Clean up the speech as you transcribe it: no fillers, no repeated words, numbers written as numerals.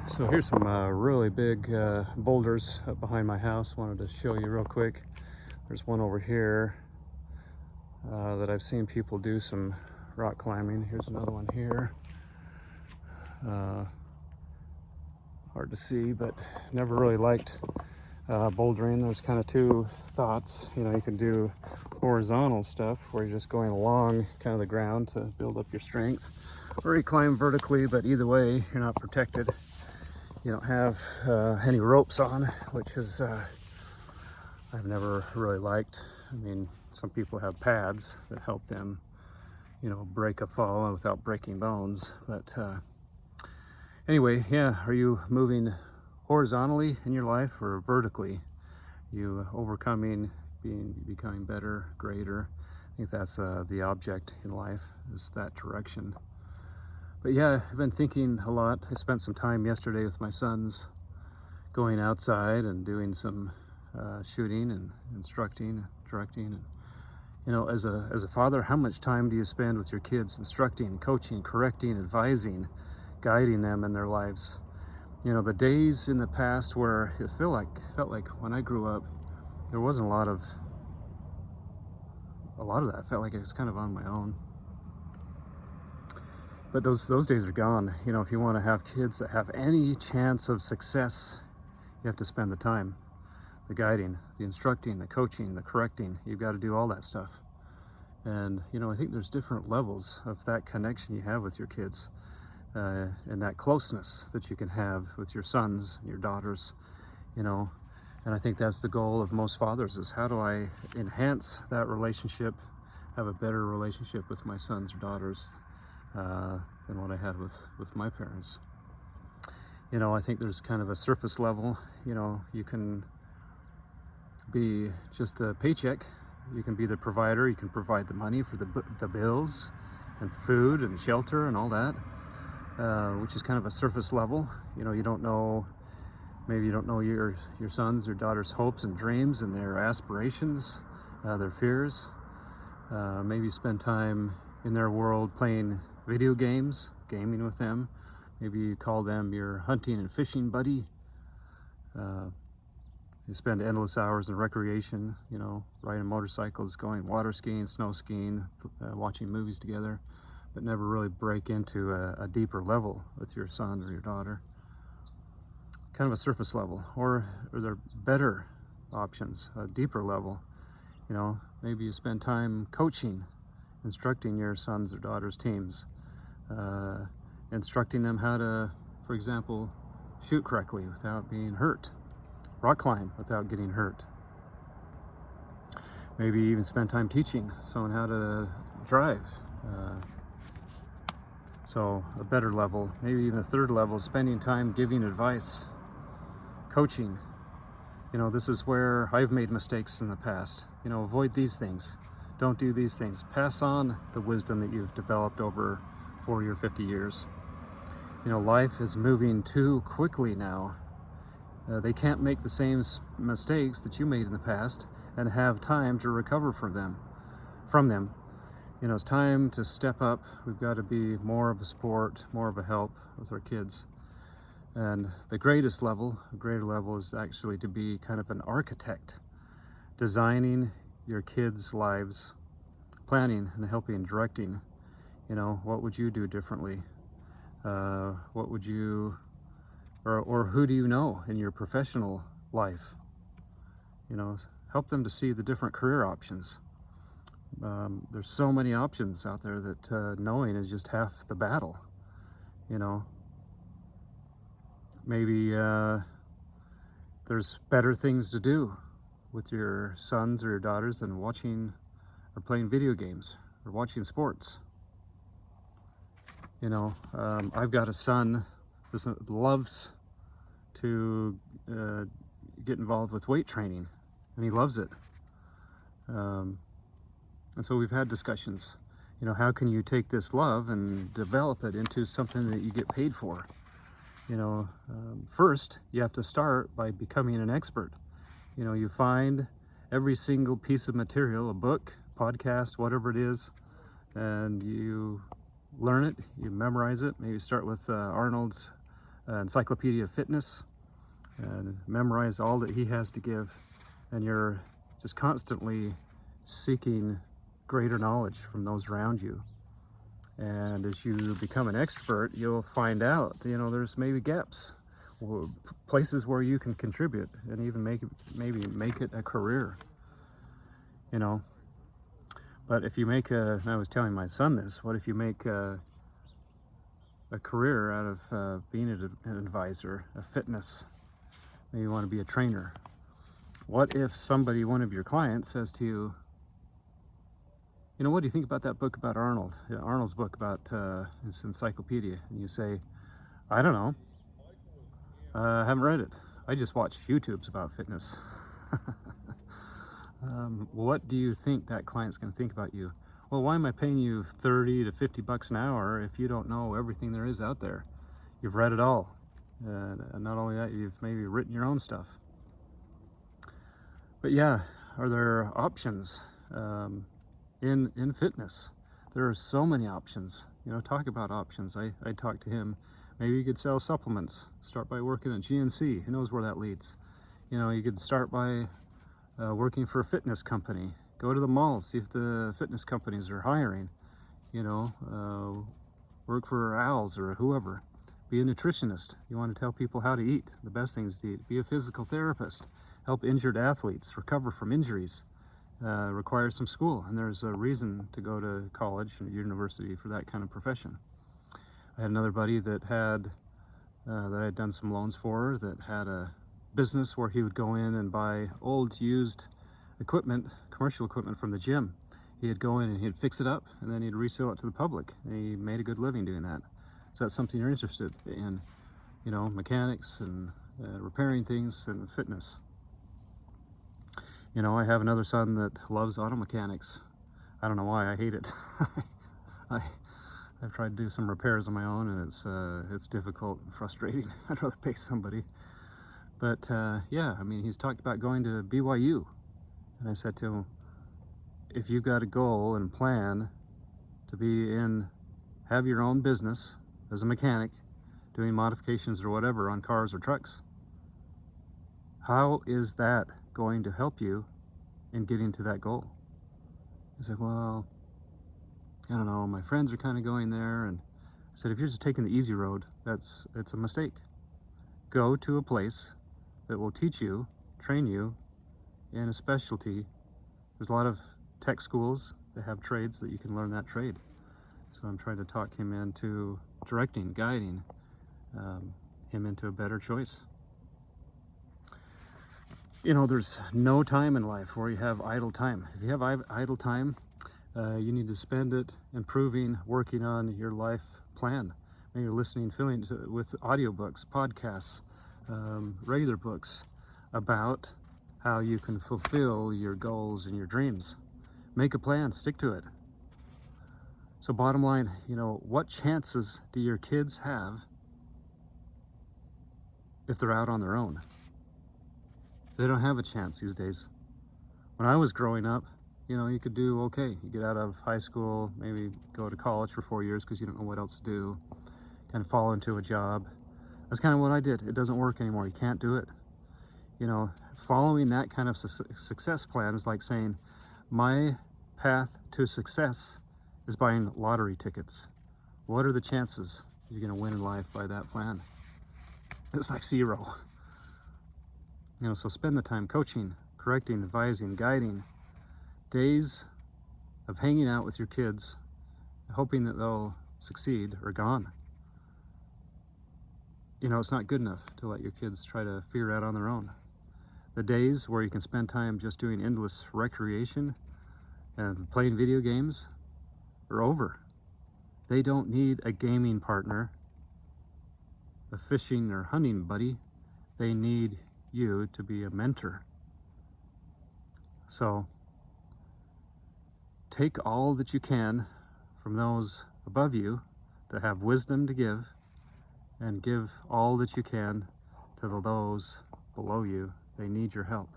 So here's some really big boulders up behind my house. Wanted to show you real quick. There's one over here that I've seen people do some rock climbing. Here's another one here. Uh, Hard to see, but never really liked bouldering. There's kind of two thoughts. You can do horizontal stuff where you're just going along kind of the ground to build up your strength, or you climb vertically, but either way, you're not protected. You don't have any ropes on, which is I've never really liked. I mean, some people have pads that help them, break a fall without breaking bones. But anyway, yeah, are you moving horizontally in your life or vertically? You overcoming, becoming better, greater? I think that's the object in life, is that direction. But yeah, I've been thinking a lot. I spent some time yesterday with my sons going outside and doing some shooting and instructing, directing. And, as a father, how much time do you spend with your kids instructing, coaching, correcting, advising, guiding them in their lives? The days in the past where it felt like when I grew up, there wasn't a lot of that. I felt like I was kind of on my own. But those days are gone. If you want to have kids that have any chance of success, you have to spend the time, the guiding, the instructing, the coaching, the correcting. You've got to do all that stuff. And, I think there's different levels of that connection you have with your kids, and that closeness that you can have with your sons and your daughters, And I think that's the goal of most fathers, is how do I enhance that relationship, have a better relationship with my sons or daughters than what I had with my parents. I think there's kind of a surface level. You can be just a paycheck. You can be the provider. You can provide the money for the bills and food and shelter and all that, which is kind of a surface level. You don't know, maybe you don't know your sons or daughters' hopes and dreams and their aspirations, their fears. Maybe you spend time in their world playing video games, gaming with them. Maybe you call them your hunting and fishing buddy. You spend endless hours in recreation, riding motorcycles, going water skiing, snow skiing, watching movies together, but never really break into a deeper level with your son or your daughter. Kind of a surface level. Or are there better options, a deeper level? Maybe you spend time coaching, instructing your sons or daughters' teams, instructing them how to, for example, shoot correctly without being hurt, rock climb without getting hurt. Maybe even spend time teaching someone how to drive. So a better level, maybe even a third level, spending time giving advice, coaching. This is where I've made mistakes in the past. Avoid these things. Don't do these things. Pass on the wisdom that you've developed over 40 or 50 years. Life is moving too quickly now. They can't make the same mistakes that you made in the past and have time to recover from them. It's time to step up. We've got to be more of a support, more of a help with our kids. And the greater level is actually to be kind of an architect, designing your kids' lives, planning and helping, directing. What would you do differently? What would you, or who do you know in your professional life? Help them to see the different career options. There's so many options out there that knowing is just half the battle. Maybe there's better things to do with your sons or your daughters than watching or playing video games or watching sports. I've got a son that loves to get involved with weight training, and he loves it. And so we've had discussions. How can you take this love and develop it into something that you get paid for? First, you have to start by becoming an expert. You find every single piece of material, a book, podcast, whatever it is, and you learn it, you memorize it. Maybe start with Arnold's encyclopedia of fitness and memorize all that he has to give, and you're just constantly seeking greater knowledge from those around you. And as you become an expert, you'll find out, there's maybe gaps, or places where you can contribute and even maybe make it a career, But if you I was telling my son this, what if you make a career out of being an advisor, a fitness? Maybe you want to be a trainer. What if one of your clients says to you, what do you think about that book about Arnold? Arnold's book about his encyclopedia. And you say, I don't know. I haven't read it. I just watch YouTubes about fitness. What do you think that client's going to think about you? Well, why am I paying you 30 to 50 bucks an hour if you don't know everything there is out there? You've read it all. And not only that, you've maybe written your own stuff. But yeah, are there options in fitness? There are so many options. Talk about options. I talked to him. Maybe you could sell supplements. Start by working at GNC. Who knows where that leads? You could start by working for a fitness company. Go to the malls, see if the fitness companies are hiring. Work for Al's or whoever. Be a nutritionist. You want to tell people how to eat, the best things to eat. Be a physical therapist. Help injured athletes recover from injuries. Requires some school, and there's a reason to go to college or university for that kind of profession. I had another buddy that that I had done some loans for, that had a business where he would go in and buy old used equipment, commercial equipment from the gym. He'd go in and he'd fix it up, and then he'd resell it to the public. And he made a good living doing that. So that's something you're interested in, mechanics and repairing things and fitness. I have another son that loves auto mechanics. I don't know why, I hate it. I've tried to do some repairs on my own, and it's difficult and frustrating. I'd rather pay somebody. But yeah, he's talked about going to BYU. And I said to him, if you've got a goal and plan to have your own business as a mechanic, doing modifications or whatever on cars or trucks, how is that going to help you in getting to that goal? He said, well, I don't know, my friends are kind of going there. And I said, if you're just taking the easy road, it's a mistake. Go to a place that will teach you, train you in a specialty. There's a lot of tech schools that have trades that you can learn that trade. So I'm trying to talk him into directing, guiding him into a better choice. There's no time in life where you have idle time. If you have idle time, you need to spend it improving, working on your life plan. Maybe you're listening, with audiobooks, podcasts, regular books about how you can fulfill your goals and your dreams. Make a plan, stick to it. So bottom line, what chances do your kids have if they're out on their own? They don't have a chance these days. When I was growing up, you could do okay. You get out of high school, maybe go to college for 4 years because you don't know what else to do, kind of fall into a job. That's kind of what I did. It doesn't work anymore. You can't do it. Following that kind of success plan is like saying, my path to success is buying lottery tickets. What are the chances you're going to win in life by that plan? It's like zero. So spend the time coaching, correcting, advising, guiding. Days of hanging out with your kids, hoping that they'll succeed, are gone. It's not good enough to let your kids try to figure out on their own. The days where you can spend time just doing endless recreation and playing video games are over. They don't need a gaming partner, a fishing or hunting buddy. They need you to be a mentor. So take all that you can from those above you that have wisdom to give, and give all that you can to those below you. They need your help.